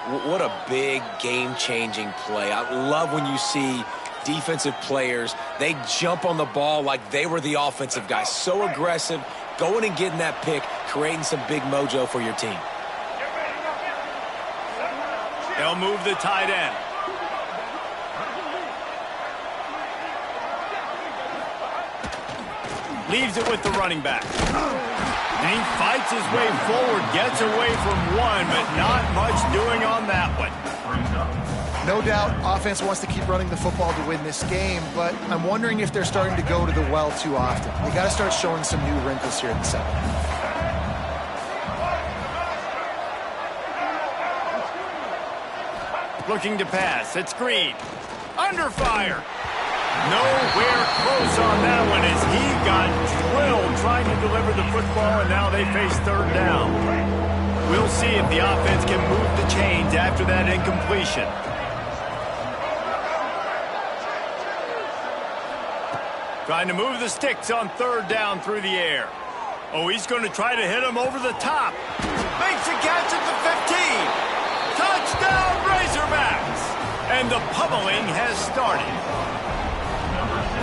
What a big game-changing play. I love when you see defensive players, they jump on the ball like they were the offensive guys. So aggressive, going and getting that pick, creating some big mojo for your team. They'll move the tight end. Leaves it with the running back. And he fights his way forward, gets away from one, but not much doing on that one. No doubt, offense wants to keep running the football to win this game, but I'm wondering if they're starting to go to the well too often. They got to start showing some new wrinkles here in the 7th. Looking to pass. It's Green. Under fire. Nowhere close on that one as he got drilled trying to deliver the football, and now they face 3rd down. We'll see if the offense can move the chains after that incompletion. Trying to move the sticks on 3rd down through the air. Oh, he's going to try to hit him over the top. Makes a catch at the 15. Touchdown, Razorbacks! And the pummeling has started.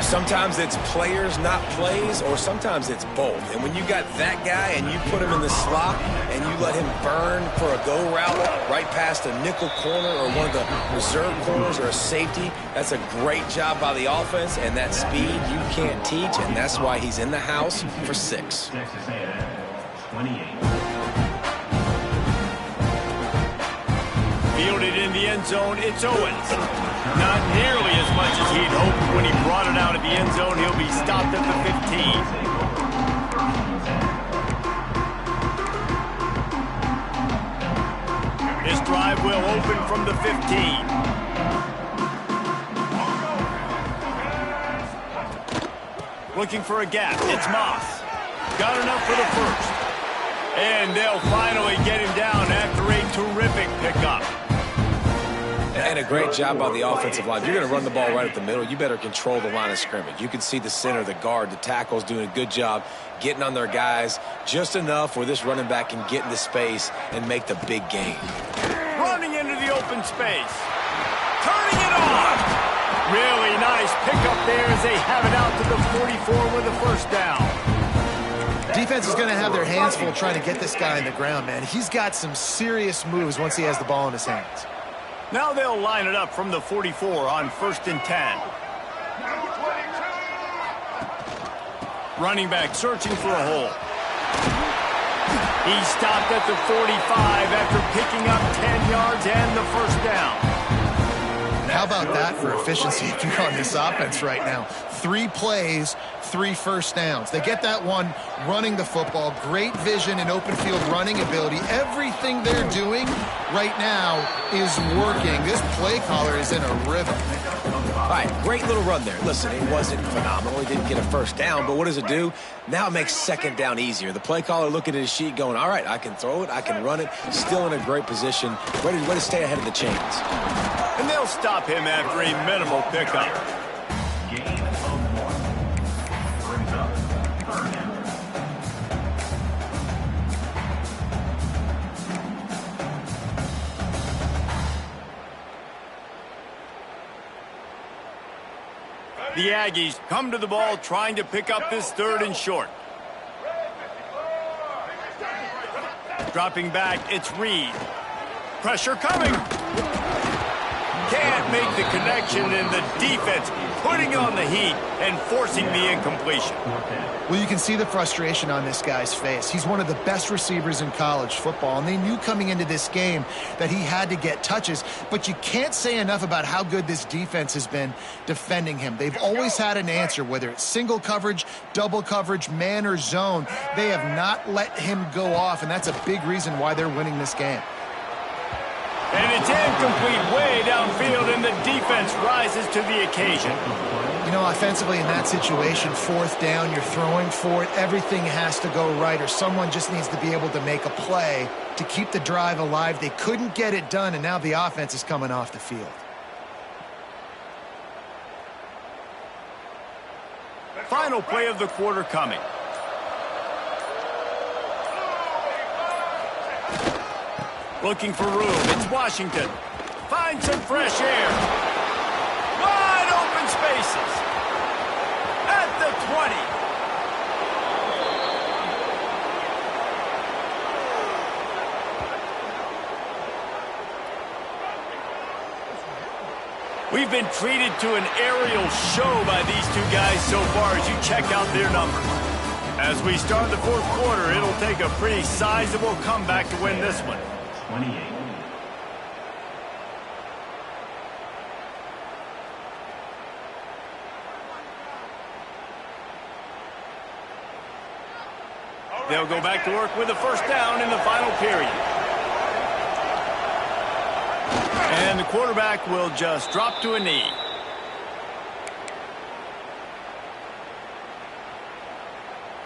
Sometimes it's players, not plays, or sometimes it's both. And when you got that guy and you put him in the slot and you let him burn for a go route right past a nickel corner or one of the reserve corners or a safety, that's a great job by the offense, and that speed you can't teach, and that's why he's in the house for 6. Texas A&M, 28. Fielded in the end zone, it's Owens. Not nearly as much as he'd hoped when he brought it out of the end zone. He'll be stopped at the 15. This drive will open from the 15. Looking for a gap. It's Moss. Got enough for the first. And they'll finally get him down after a terrific pickup. And a great job by the offensive line. If you're going to run the ball right at the middle, you better control the line of scrimmage. You can see the center, the guard, the tackles doing a good job getting on their guys just enough where this running back can get into space and make the big gain. Running into the open space. Turning it on. Really nice pickup there as they have it out to the 44 with a first down. Defense is going to have their hands full trying to get this guy in the ground, man. He's got some serious moves once he has the ball in his hands. Now they'll line it up from the 44 on 1st and 10. Running back searching for a hole. He stopped at the 45 after picking up 10 yards and the first down. How about that for efficiency if you're on this offense right now? 3 plays, 3 first downs. They get that one running the football, great vision and open field running ability. Everything they're doing right now is working. This play caller is in a rhythm. All right, great little run there. Listen, it wasn't phenomenal. He didn't get a first down, but what does it do? Now it makes second down easier. The play caller looking at his sheet going, all right, I can throw it, I can run it, still in a great position, ready to stay ahead of the chains. And they'll stop him after a minimal pickup. Gain of 1. Brings up 3rd down. The Aggies come to the ball trying to pick up this 3rd and short. Dropping back, it's Reed. Pressure coming. Can't make the connection, and the defense putting on the heat and forcing the incompletion. Well, you can see the frustration on this guy's face. He's one of the best receivers in college football, and they knew coming into this game that he had to get touches, but you can't say enough about how good this defense has been defending him. They've always had an answer, whether it's single coverage, double coverage, man or zone. They have not let him go off, and that's a big reason why they're winning this game. And it's incomplete way downfield, and the defense rises to the occasion. You know, offensively in that situation, 4th down, you're throwing for it, everything has to go right, or someone just needs to be able to make a play to keep the drive alive. They couldn't get it done, and now the offense is coming off the field. Final play of the quarter coming. Looking for room. It's Washington. Find some fresh air. Wide open spaces. At the 20. We've been treated to an aerial show by these two guys so far as you check out their numbers. As we start the 4th quarter, it'll take a pretty sizable comeback to win this one. 28. They'll go back to work with a first down in the final period. And the quarterback will just drop to a knee.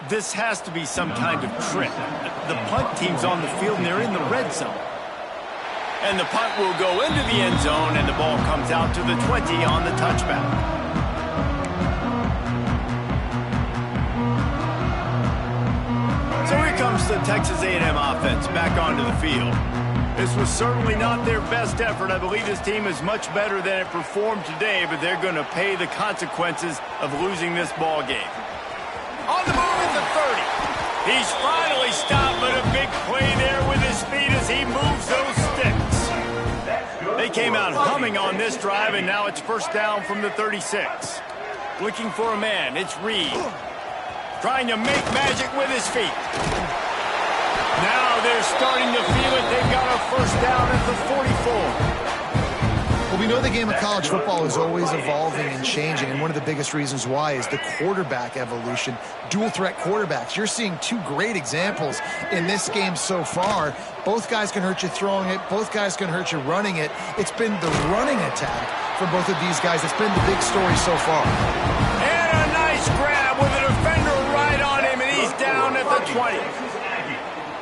This has to be some kind of trick. The punt team's on the field and they're in the red zone. And the punt will go into the end zone, and the ball comes out to the 20 on the touchback. So here comes the Texas A&M offense back onto the field. This was certainly not their best effort. I believe this team is much better than it performed today, but they're going to pay the consequences of losing this ball game. On the move at the 30. He's finally stopped, but a big play there with his feet as he moves those sticks. They came out humming on this drive, and now it's first down from the 36. Looking for a man, it's Reed. Trying to make magic with his feet. Now they're starting to feel it. They've got a first down at the 44. Well, we know the game of college football is always evolving and changing, and one of the biggest reasons why is the quarterback evolution, dual-threat quarterbacks. You're seeing two great examples in this game so far. Both guys can hurt you throwing it. Both guys can hurt you running it. It's been the running attack for both of these guys that's been the big story so far. And a nice grab with a defender right on him, and he's down at the 20.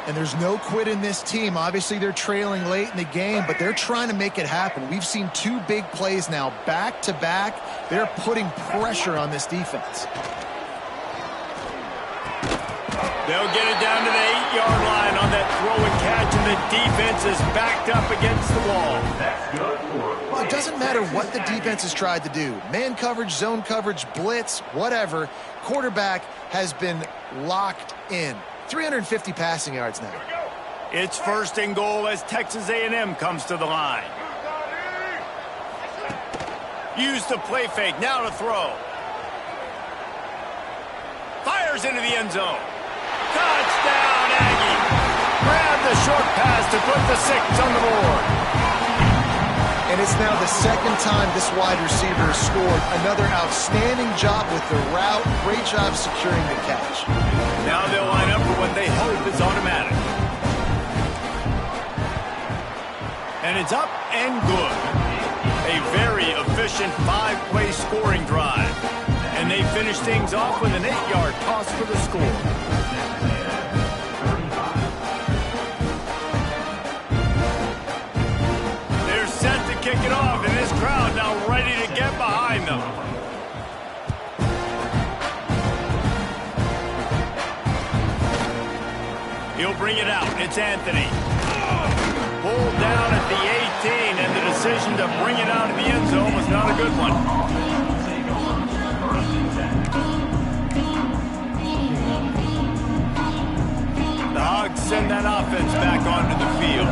And there's no quit in this team. Obviously, they're trailing late in the game, but they're trying to make it happen. We've seen two big plays now, back-to-back. They're putting pressure on this defense. They'll get it down to the 8-yard line on that throw and catch, and the defense is backed up against the wall. Well, it doesn't matter what the defense has tried to do. Man coverage, zone coverage, blitz, whatever. Quarterback has been locked in. 350 passing yards now. It's first and goal as Texas A&M comes to the line. Use the play fake, now to throw. Fires into the end zone. Touchdown, Aggie. Grab the short pass to put the 6 on the board. And it's now the second time this wide receiver has scored. Another outstanding job with the route. Great job securing the catch. Now they'll line up for what they hope is automatic. And it's up and good. A very efficient 5-play scoring drive. And they finish things off with an 8-yard toss for the score. They're set to kick it off, and this crowd now ready to get behind them. He'll bring it out. It's Anthony. Pulled down at the 18, and the decision to bring it out of the end zone was not a good one. The Hogs send that offense back onto the field.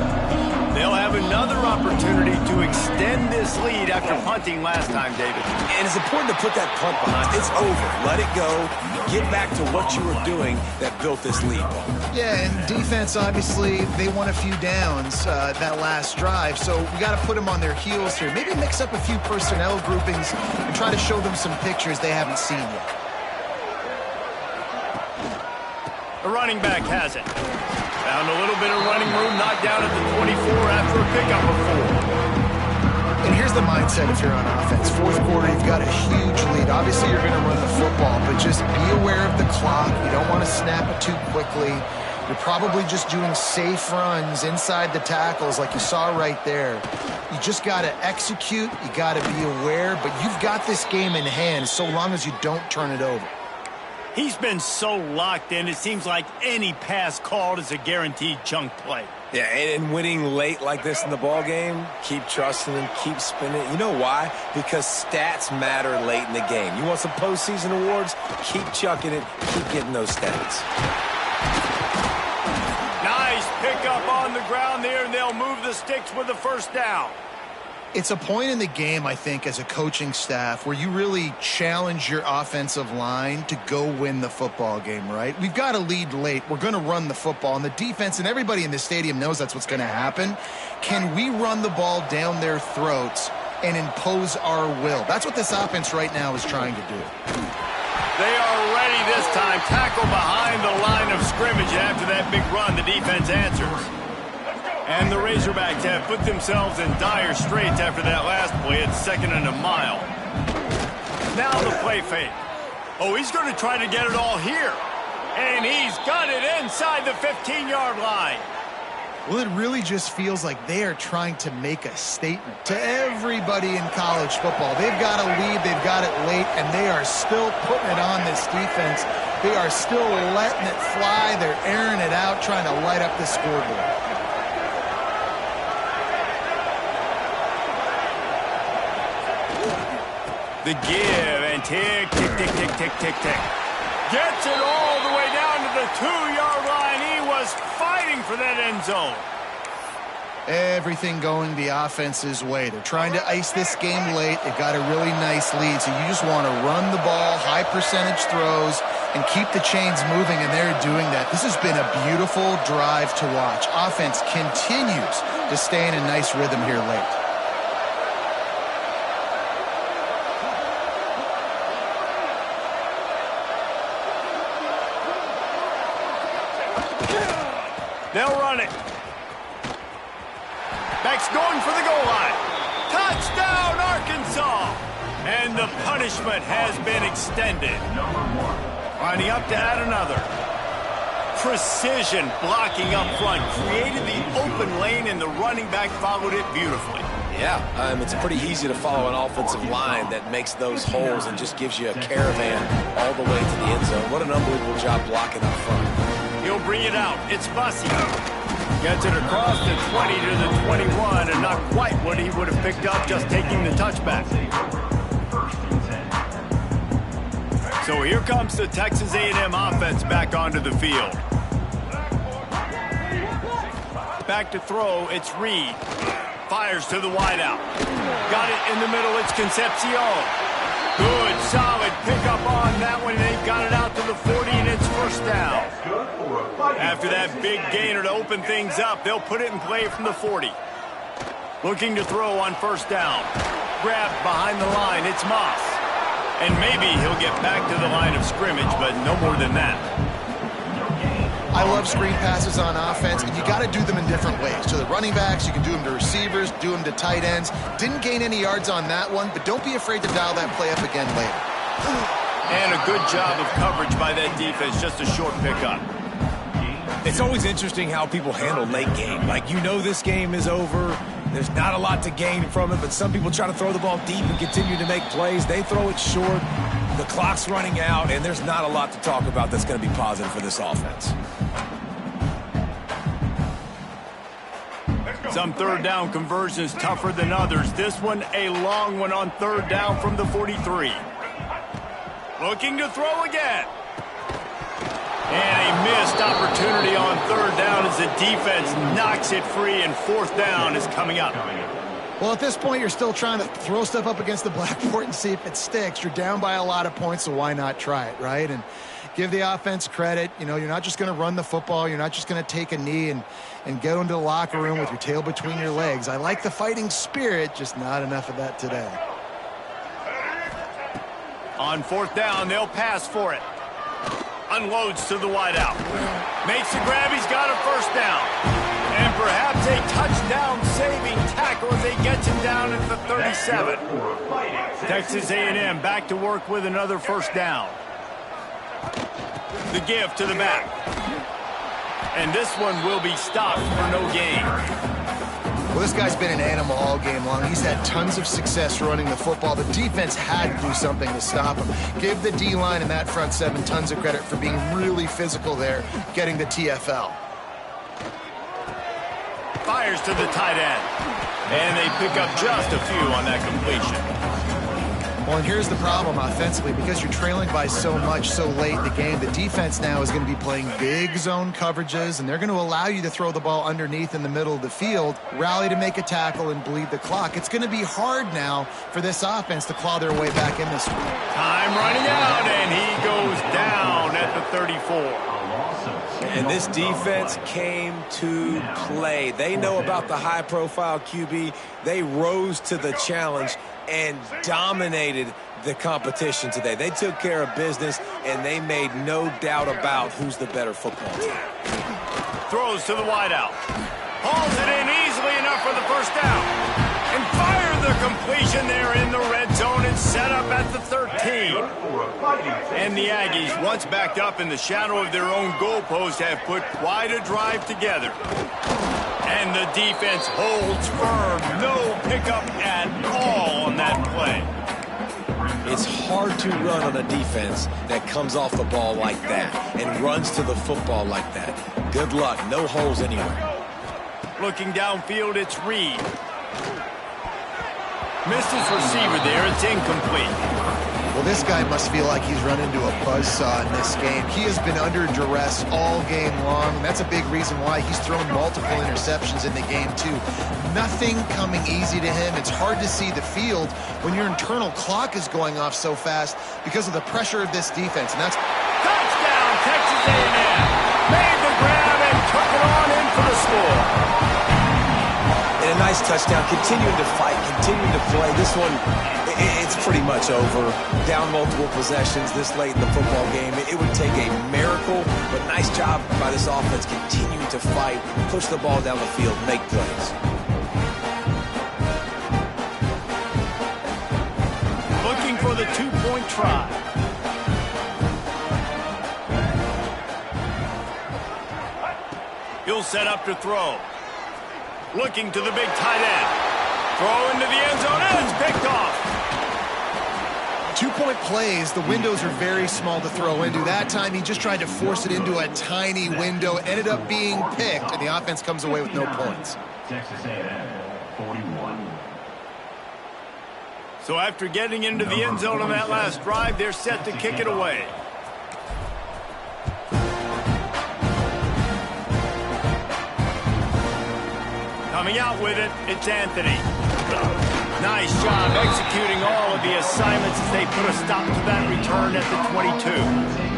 They'll have another opportunity to extend this lead after punting last time, David. And it's important to put that punt behind. It's over. Let it go. Get back to what you were doing that built this lead. Yeah, and defense, obviously, they won a few downs that last drive, so we got to put them on their heels here. Maybe mix up a few personnel groupings and try to show them some pictures they haven't seen yet. The running back has it. Found a little bit of running room, knocked down at the 24 after a pickup of 4. And here's the mindset if you're on offense. Fourth quarter, you've got a huge lead. Obviously, you're going to run the football, but just be aware of the clock. You don't want to snap it too quickly. You're probably just doing safe runs inside the tackles like you saw right there. You just got to execute. You got to be aware, but you've got this game in hand so long as you don't turn it over. He's been so locked in, it seems like any pass called is a guaranteed chunk play. Yeah, and winning late like this in the ball game, keep trusting him, keep spinning. You know why? Because stats matter late in the game. You want some postseason awards? Keep chucking it, keep getting those stats. Nice pickup on the ground there, and they'll move the sticks with the first down. It's a point in the game, I think, as a coaching staff where you really challenge your offensive line to go win the football game, right? We've got to lead late. We're going to run the football, and the defense and everybody in the stadium knows that's what's going to happen. Can we run the ball down their throats and impose our will? That's what this offense right now is trying to do. They are ready this time. Tackle behind the line of scrimmage, and after that big run, the defense answers. And the Razorbacks have put themselves in dire straits after that last play. It's 2nd and a mile. Now the play fake. Oh, he's going to try to get it all here. And he's got it inside the 15-yard line. Well, it really just feels like they are trying to make a statement to everybody in college football. They've got a lead, they've got it late, and they are still putting it on this defense. They are still letting it fly. They're airing it out, trying to light up the scoreboard. The give, and tick, tick, tick, tick, tick, tick, tick. Gets it all the way down to the 2-yard line. He was fighting for that end zone. Everything going the offense's way. They're trying to ice this game late. They've got a really nice lead, so you just want to run the ball, high percentage throws, and keep the chains moving, and they're doing that. This has been a beautiful drive to watch. Offense continues to stay in a nice rhythm here late. They'll run it. Beck's going for the goal line. Touchdown, Arkansas! And the punishment has been extended. Lining up to add another. Precision blocking up front. Created the open lane, and the running back followed it beautifully. Yeah, it's pretty easy to follow an offensive line that makes those holes and just gives you a caravan all the way to the end zone. What an unbelievable job blocking up front. He'll bring it out. It's Bussy. Gets it across the 20 to the 21, and not quite what he would have picked up just taking the touchback. So here comes the Texas A&M offense back onto the field. Back to throw, it's Reed. Fires to the wideout. Got it in the middle, it's Concepcion. Good, solid pickup on that one. They've got it out to the 40, and it's first down. After that big gainer to open things up, they'll put it in play from the 40. Looking to throw on first down. Grabbed behind the line, it's Moss. And maybe he'll get back to the line of scrimmage, but no more than that. I love screen passes on offense, and you got to do them in different ways. To the running backs, you can do them to receivers, do them to tight ends. Didn't gain any yards on that one, but don't be afraid to dial that play up again later. And a good job of coverage by that defense, just a short pickup. It's always interesting how people handle late game. Like, you know this game is over. There's not a lot to gain from it, but some people try to throw the ball deep and continue to make plays. They throw it short. The clock's running out, and there's not a lot to talk about that's going to be positive for this offense. Some third down conversions tougher than others. This one a long one on third down from the 43. Looking to throw again. And a missed opportunity on third down as the defense knocks it free, and fourth down is coming up. Well, at this point, you're still trying to throw stuff up against the blackboard and see if it sticks. You're down by a lot of points, so why not try it, right? And give the offense credit. You know, you're not just going to run the football. You're not just going to take a knee and go into the locker room with your tail between your legs. I like the fighting spirit, just not enough of that today. On fourth down, they'll pass for it. Unloads to the wideout. Makes the grab. He's got a first down. And perhaps a touchdown-saving tackle as he gets him down at the 37. Texas A&M back to work with another first down. The give to the back. And this one will be stopped for no gain. Well, this guy's been an animal all game long. He's had tons of success running the football. The defense had to do something to stop him. Give the D-line and that front seven tons of credit for being really physical there, getting the TFL. Fires to the tight end. And they pick up just a few on that completion. Well, and here's the problem offensively. Because you're trailing by so much so late in the game, the defense now is going to be playing big zone coverages, and they're going to allow you to throw the ball underneath in the middle of the field, rally to make a tackle, and bleed the clock. It's going to be hard now for this offense to claw their way back in this one. Time running out, and he goes down at the 34. And this defense came to play. They know about the high-profile QB. They rose to the challenge and dominated the competition today. They took care of business, and they made no doubt about who's the better football team. Throws to the wideout. Hauls it in easily enough for the first down. And fired the completion there in the red zone and set up at the 13. And the Aggies, once backed up in the shadow of their own goalpost, have put quite a drive together. And the defense holds firm. No pickup at all on that play. It's hard to run on a defense that comes off the ball like that and runs to the football like that. Good luck. No holes anywhere. Looking downfield, it's Reed. Missed his receiver there. It's incomplete. Well, this guy must feel like he's run into a buzzsaw in this game. He has been under duress all game long, and that's a big reason why he's thrown multiple interceptions in the game, too. Nothing coming easy to him. It's hard to see the field when your internal clock is going off so fast because of the pressure of this defense. And that's Touchdown, Texas A&M. Made the grab and took it on in for the score. And a nice touchdown, continuing to fight, continuing to play. This one, it's pretty much over. Down multiple possessions this late in the football game. It would take a miracle, but nice job by this offense continuing to fight, push the ball down the field, make plays. Looking for the two-point try. He'll set up to throw. Looking to the big tight end. Throw into the end zone, and it's picked off. 2-point plays, the windows are very small to throw into. That time, he just tried to force it into a tiny window. It ended up being picked, and the offense comes away with no points. Texas A&M, 41. So after getting into the end zone on that last drive, they're set to kick it away. Coming out with it, it's Anthony. Nice job executing all of the assignments as they put a stop to that return at the 22.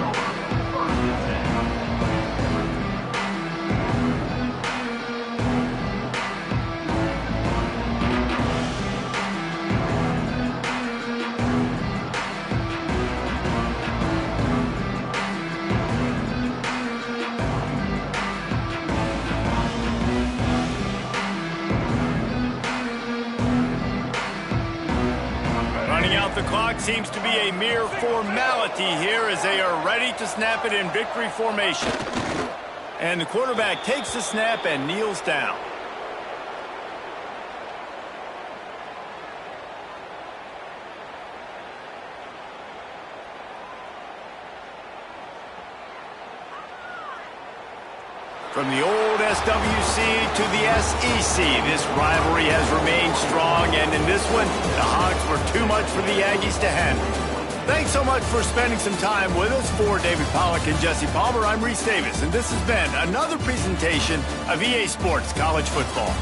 The clock seems to be a mere formality here as they are ready to snap it in victory formation. And the quarterback takes the snap and kneels down. From the old SWC to the SEC, this rivalry has remained strong, and in this one, the Hogs were too much for the Aggies to handle. Thanks so much for spending some time with us. For David Pollack and Jesse Palmer, I'm Reese Davis, and this has been another presentation of EA Sports College Football.